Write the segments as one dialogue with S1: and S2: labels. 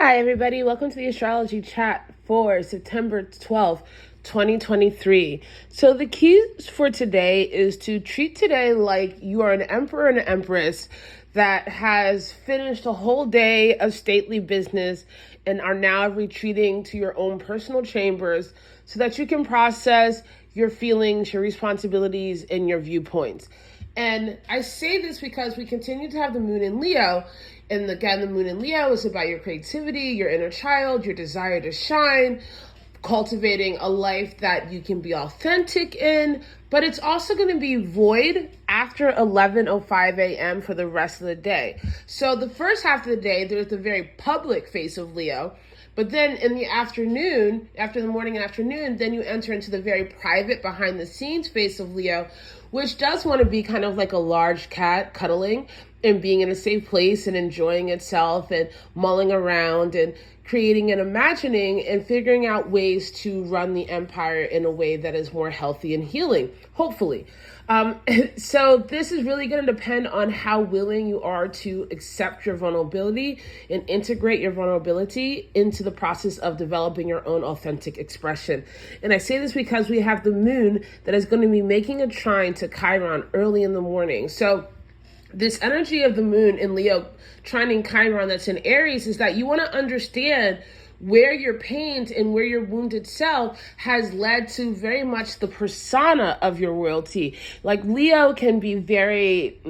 S1: Hi, everybody. Welcome to the Astrology chat for September 12th, 2023. So the keys for today is to treat today like you are an emperor and an empress that has finished a whole day of stately business and are now retreating to your own personal chambers so that you can process your feelings, your responsibilities, and your viewpoints. And I say this because we continue to have the moon in Leo. And again, the moon in Leo is about your creativity, your inner child, your desire to shine, cultivating a life that you can be authentic in. But it's also going to be void after 11:05 a.m. for the rest of the day. So the first half of the day, there's the very public face of Leo. But then in the afternoon, after the morning and afternoon, then you enter into the very private behind the scenes face of Leo, which does want to be kind of like a large cat cuddling and being in a safe place and enjoying itself and mulling around and creating and imagining and figuring out ways to run the empire in a way that is more healthy and healing, hopefully. So this is really going to depend on how willing you are to accept your vulnerability and integrate your vulnerability into the process of developing your own authentic expression. And I say this because we have the moon that is going to be making a trine to Chiron early in the morning. So this energy of the moon in Leo trining Chiron that's in Aries is that you want to understand where your pains and where your wounded self has led to very much the persona of your royalty. Like Leo can be very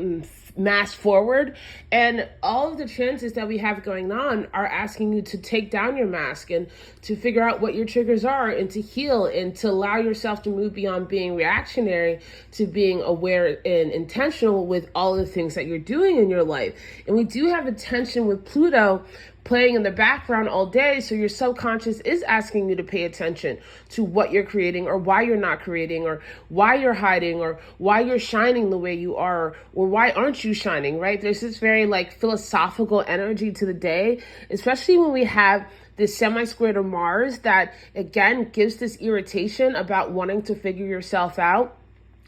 S1: mass forward, and all of the chances that we have going on are asking you to take down your mask and to figure out what your triggers are and to heal and to allow yourself to move beyond being reactionary to being aware and intentional with all of the things that you're doing in your life. And we do have a tension with Pluto playing in the background all day, so your subconscious is asking you to pay attention to what you're creating or why you're not creating or why you're hiding or why you're shining the way you are or why aren't you shining, right? There's this very like philosophical energy to the day, especially when we have this semi-square to Mars that again gives this irritation about wanting to figure yourself out.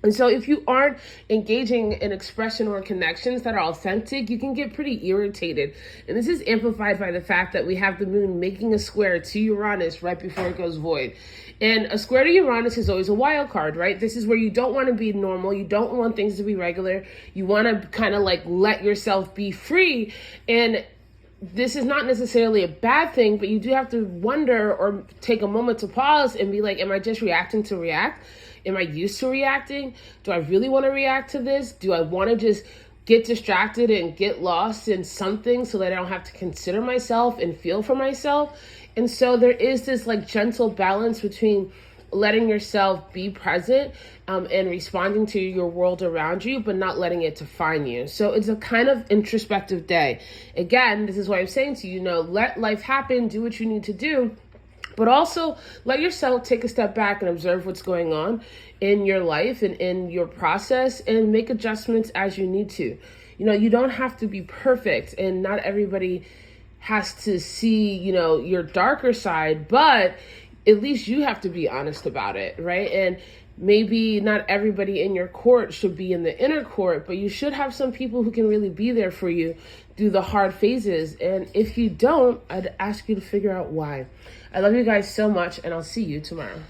S1: And so if you aren't engaging in expression or connections that are authentic, you can get pretty irritated. And this is amplified by the fact that we have the moon making a square to Uranus right before it goes void. And a square to Uranus is always a wild card, right? This is where you don't want to be normal. You don't want things to be regular. You want to kind of like let yourself be free. And this is not necessarily a bad thing, but you do have to wonder or take a moment to pause and be like, am I just reacting to react? Am I used to reacting? Do I really want to react to this? Do I want to just get distracted and get lost in something so that I don't have to consider myself and feel for myself? And so there is this like gentle balance between letting yourself be present and responding to your world around you, but not letting it define you. So it's a kind of introspective day. Again, this is why I'm saying to you, let life happen, do what you need to do, but also let yourself take a step back and observe what's going on in your life and in your process and make adjustments as you need to. You don't have to be perfect, and not everybody has to see, your darker side, but at least you have to be honest about it, right? And maybe not everybody in your court should be in the inner court, but you should have some people who can really be there for you through the hard phases. And if you don't, I'd ask you to figure out why. I love you guys so much, and I'll see you tomorrow.